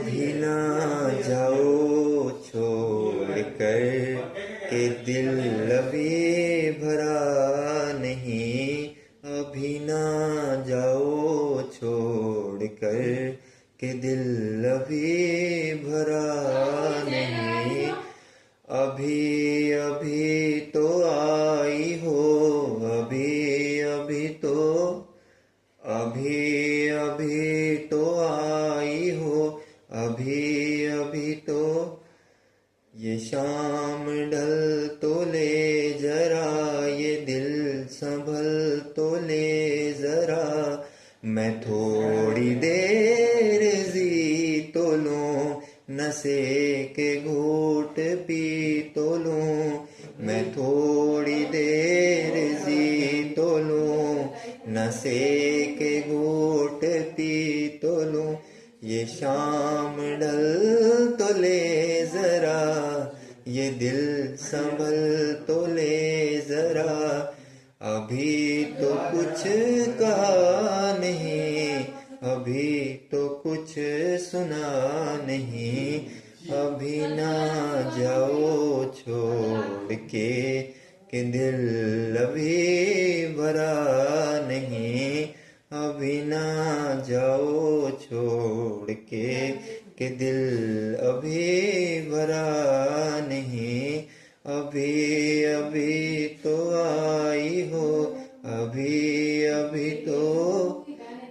अभी ना जाओ छोड़ कर के दिल अभी भरा नहीं। अभी ना जाओ छोड़ कर के दिल अभी भरा नहीं। अभी अभी तो आई हो, अभी अभी तो, अभी अभी तो आई हो, अभी अभी तो। ये शाम ढल तो ले जरा, ये दिल संभल तो ले जरा। मैं थोड़ी देर जी तो लूं, नशे के घूंट पी तो लूं। मैं थोड़ी देर जी तो लूं, नशे के घूंट पी तो लूं। ये शाम ढल तो ले जरा, ये दिल संभल तो ले जरा। अभी तो कुछ कहा नहीं, अभी तो कुछ सुना नहीं। अभी ना जाओ छोड़ के दिल अभी भरा नहीं। अभी ना जाओ छोड़ के दिल अभी भरा नहीं। अभी अभी तो आई हो, अभी अभी तो,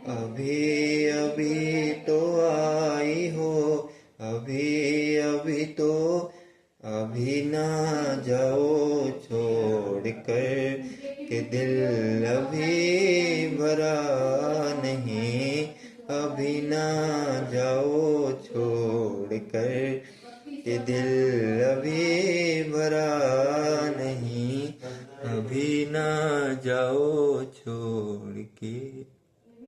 अभी अभी तो आई हो, अभी अभी तो। अभी ना जाओ छोड़ कर के दिल अभी भरा नहीं। अभी ना जाओ छोड़ कर के दिल अभी भरा नहीं। अभी ना जाओ छोड़ के।